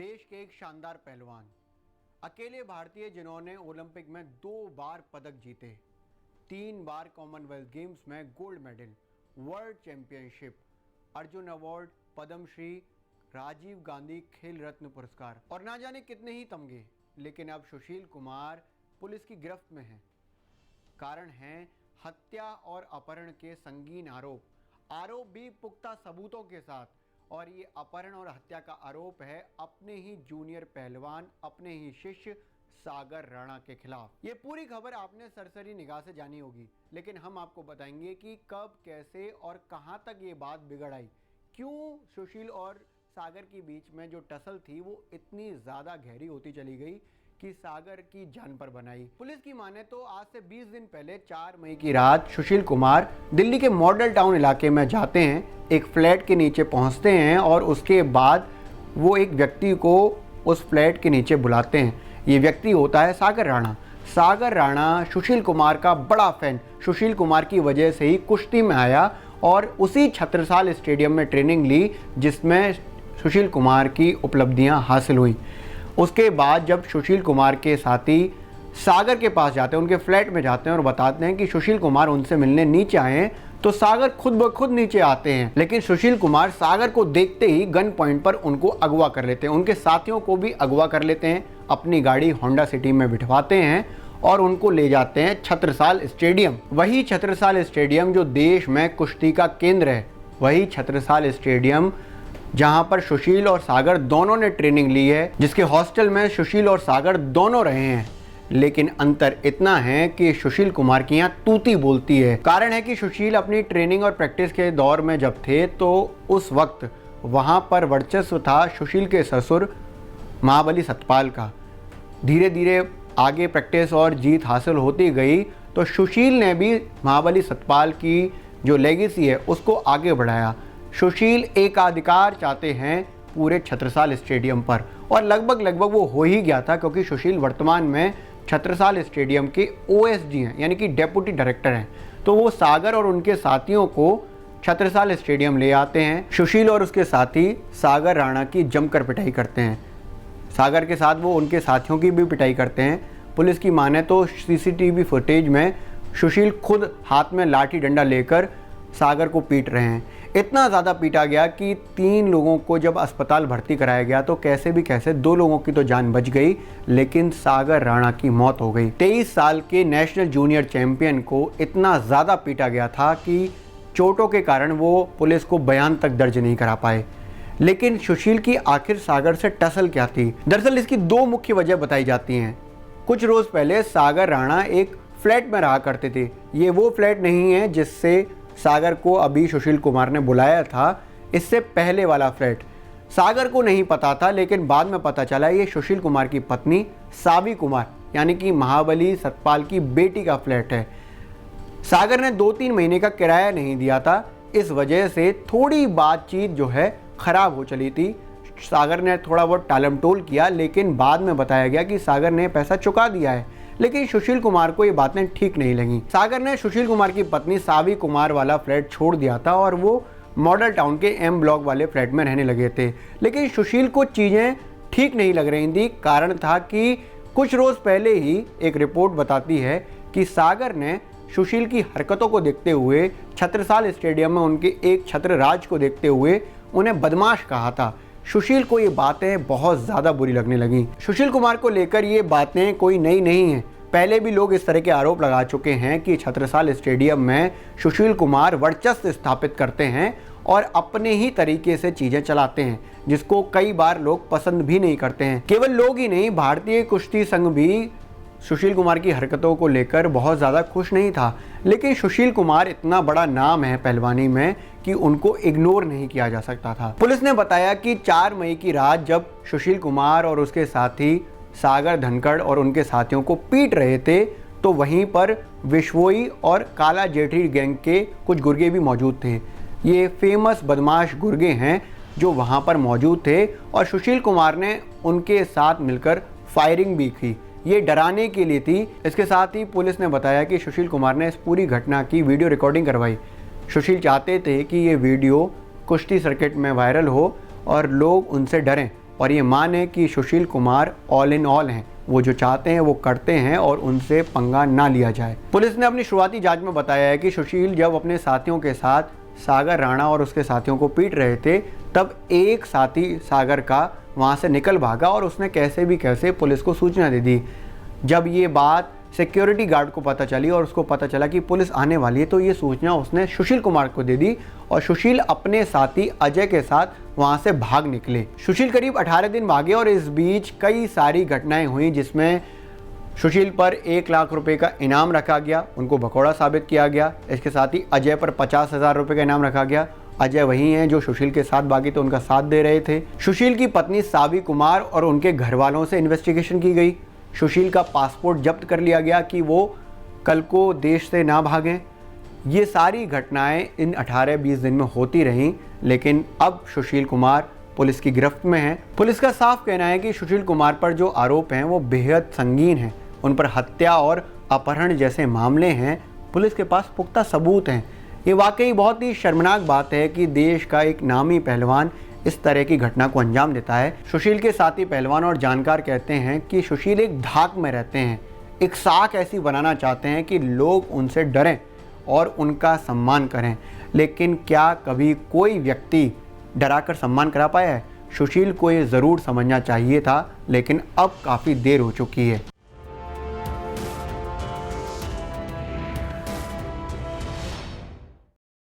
देश के एक शानदार पहलवान, अकेले भारतीय जिन्होंने ओलंपिक में 2 बार पदक जीते, 3 बार कॉमनवेल्थ गेम्स में gold medal, world championship, Arjun award, Padmashri, Rajiv Gandhi Khel Ratna पुरस्कार और ना जाने कितने ही तमगे। लेकिन अब सुशील कुमार पुलिस की गिरफ्त में हैं। कारण है हत्या और अपहरण के संगीन आरोप भी पुख्ता सबूतों के साथ। और ये अपहरण और हत्या का आरोप है अपने ही जूनियर पहलवान, अपने ही शिष्य सागर राणा के खिलाफ। ये पूरी खबर आपने सरसरी निगाह से जानी होगी, लेकिन हम आपको बताएंगे कि कब, कैसे और कहां तक ये बात बिगड़ आई, क्यों सुशील और सागर के बीच में जो टसल थी वो इतनी ज़्यादा गहरी होती चली गई कि सागर की जान पर बनाई। पुलिस की माने तो आज से 20 दिन पहले 4 मई की रात सुशील कुमार दिल्ली के मॉडल टाउन इलाके में जाते हैं, एक फ्लैट के नीचे पहुंचते हैं और उसके बाद वो एक व्यक्ति को उस फ्लैट के नीचे बुलाते हैं। ये व्यक्ति होता है सागर राणा। सागर राणा सुशील कुमार का बड़ा फैन, सुशील कुमार की वजह से ही कुश्ती में आया और उसी छत्रसाल स्टेडियम में ट्रेनिंग ली जिसमें सुशील कुमार की उपलब्धियां हासिल हुई। उसके बाद जब सुशील कुमार के साथी सागर के पास जाते हैं, उनके फ्लैट में जाते हैं और बताते हैं कि सुशील कुमार उनसे मिलने नीचे आए हैं, तो सागर खुद ब खुद नीचे आते हैं। लेकिन सुशील कुमार सागर को देखते ही गन पॉइंट पर उनको अगवा कर लेते हैं, उनके साथियों को भी अगवा कर लेते हैं, अपनी गाड़ी होंडा सिटी में बिठवाते हैं और उनको ले जाते हैं छत्रसाल स्टेडियम। वही छत्रसाल स्टेडियम जो देश में कुश्ती का केंद्र है, वही छत्रसाल स्टेडियम जहां पर सुशील और सागर दोनों ने ट्रेनिंग ली है, जिसके हॉस्टल में सुशील और सागर दोनों रहे हैं। लेकिन अंतर इतना है कि सुशील कुमार की यहाँ तूती बोलती है। कारण है कि सुशील अपनी ट्रेनिंग और प्रैक्टिस के दौर में जब थे तो उस वक्त वहां पर वर्चस्व था सुशील के ससुर महाबली सतपाल का। धीरे धीरे आगे प्रैक्टिस और जीत हासिल होती गई तो सुशील ने भी महाबली सतपाल की जो लेगेसी है उसको आगे बढ़ाया। सुशील एकाधिकार चाहते हैं पूरे छत्रसाल स्टेडियम पर और लगभग वो हो ही गया था, क्योंकि सुशील वर्तमान में छत्रसाल स्टेडियम के OSD हैं, यानी कि डेप्यूटी डायरेक्टर हैं। तो वो सागर और उनके साथियों को छत्रसाल स्टेडियम ले आते हैं। सुशील और उसके साथी सागर राणा की जमकर पिटाई करते हैं। सागर के साथ वो उनके साथियों की भी पिटाई करते हैं। पुलिस की माने तो CCTV फुटेज में सुशील खुद हाथ में लाठी डंडा लेकर सागर को पीट रहे हैं। इतना ज़्यादा पीटा गया कि 3 लोगों को जब अस्पताल भर्ती कराया गया तो कैसे भी कैसे 2 लोगों की तो जान बच गई, लेकिन सागर राणा की मौत हो गई। 23 साल के नेशनल जूनियर चैंपियन को इतना ज़्यादा पीटा गया था कि चोटों के कारण वो पुलिस को बयान तक दर्ज नहीं करा पाए। लेकिन सुशील की आखिर सागर से टसल क्या थी? दरअसल इसकी 2 मुख्य वजह बताई जाती हैं। कुछ रोज़ पहले सागर राणा एक फ्लैट में रहा करते थे। ये वो फ्लैट नहीं है जिससे सागर को अभी सुशील कुमार ने बुलाया था, इससे पहले वाला फ्लैट। सागर को नहीं पता था, लेकिन बाद में पता चला ये सुशील कुमार की पत्नी सावी कुमार यानी कि महाबली सतपाल की बेटी का फ्लैट है। सागर ने 2-3 महीने का किराया नहीं दिया था, इस वजह से थोड़ी बातचीत जो है खराब हो चली थी। सागर ने थोड़ा बहुत टालमटोल किया, लेकिन बाद में बताया गया कि सागर ने पैसा चुका दिया है। लेकिन सुशील कुमार को ये बातें ठीक नहीं लगी। सागर ने सुशील कुमार की पत्नी सावी कुमार वाला फ्लैट छोड़ दिया था और वो मॉडल टाउन के M ब्लॉक वाले फ्लैट में रहने लगे थे। लेकिन सुशील को चीज़ें ठीक नहीं लग रही थी। कारण था कि कुछ रोज़ पहले ही एक रिपोर्ट बताती है कि सागर ने सुशील की हरकतों को देखते हुए, छत्रसाल स्टेडियम में उनके एक छत्रराज को देखते हुए उन्हें बदमाश कहा था। सुशील को ये बातें बहुत ज़्यादा बुरी लगने लगी। सुशील कुमार को लेकर ये बातें कोई नई नहीं हैं। पहले भी लोग इस तरह के आरोप लगा चुके हैं कि छत्रसाल स्टेडियम में सुशील कुमार वर्चस्व स्थापित करते हैं और अपने ही तरीके से चीज़ें चलाते हैं, जिसको कई बार लोग पसंद भी नहीं करते हैं। केवल लोग ही नहीं, भारतीय कुश्ती संघ भी सुशील कुमार की हरकतों को लेकर बहुत ज़्यादा खुश नहीं था। लेकिन सुशील कुमार इतना बड़ा नाम है पहलवानी में कि उनको इग्नोर नहीं किया जा सकता था। पुलिस ने बताया कि 4 मई की रात जब सुशील कुमार और उसके साथी सागर धनखड़ और उनके साथियों को पीट रहे थे तो वहीं पर विश्वोई और काला जेठी गैंग के कुछ गुर्गे भी मौजूद थे। ये फेमस बदमाश गुर्गे हैं जो वहाँ पर मौजूद थे और सुशील कुमार ने उनके साथ मिलकर फायरिंग भी की। ये डराने के लिए थी। इसके साथ ही पुलिस ने बताया कि सुशील कुमार ने इस पूरी घटना की वीडियो रिकॉर्डिंग करवाई। सुशील चाहते थे कि ये वीडियो कुश्ती सर्किट में वायरल हो और लोग उनसे डरें और ये माने कि Sushil Kumar all in all हैं, वो जो चाहते हैं वो करते हैं और उनसे पंगा ना लिया जाए। पुलिस ने अपनी शुरुआती जांच में बताया है कि सुशील जब अपने साथियों के साथ सागर राणा और उसके साथियों को पीट रहे थे, तब एक साथी सागर का वहाँ से निकल भागा और उसने कैसे भी कैसे पुलिस को सूचना दे दी। जब ये बात सिक्योरिटी गार्ड को पता चली और उसको पता चला कि पुलिस आने वाली है, तो ये सूचना उसने सुशील कुमार को दे दी और सुशील अपने साथी अजय के साथ वहां से भाग निकले। सुशील करीब 18 दिन भागे और इस बीच कई सारी घटनाएं हुई जिसमें सुशील पर 1 लाख रुपए का इनाम रखा गया, उनको भगोड़ा साबित किया गया। इसके साथ ही अजय पर 50,000 रुपए का इनाम रखा गया। अजय वही हैं जो सुशील के साथ भागे तो उनका साथ दे रहे थे। सुशील की पत्नी सावी कुमार और उनके घर वालों से इन्वेस्टिगेशन की गई। सुशील का पासपोर्ट जब्त कर लिया गया कि वो कल को देश से ना भागें। ये सारी घटनाएं इन 18-20 दिन में होती रहीं, लेकिन अब सुशील कुमार पुलिस की गिरफ्त में हैं। पुलिस का साफ कहना है कि सुशील कुमार पर जो आरोप हैं वो बेहद संगीन हैं। उन पर हत्या और अपहरण जैसे मामले हैं। पुलिस के पास पुख्ता सबूत हैं। ये वाकई बहुत ही शर्मनाक बात है कि देश का एक नामी पहलवान इस तरह की घटना को अंजाम देता है। सुशील के साथी पहलवान और जानकार कहते हैं कि सुशील एक धाक में रहते हैं, एक साख ऐसी बनाना चाहते हैं कि लोग उनसे डरें और उनका सम्मान करें। लेकिन क्या कभी कोई व्यक्ति डराकर सम्मान करा पाया है? सुशील को ये ज़रूर समझना चाहिए था, लेकिन अब काफ़ी देर हो चुकी है।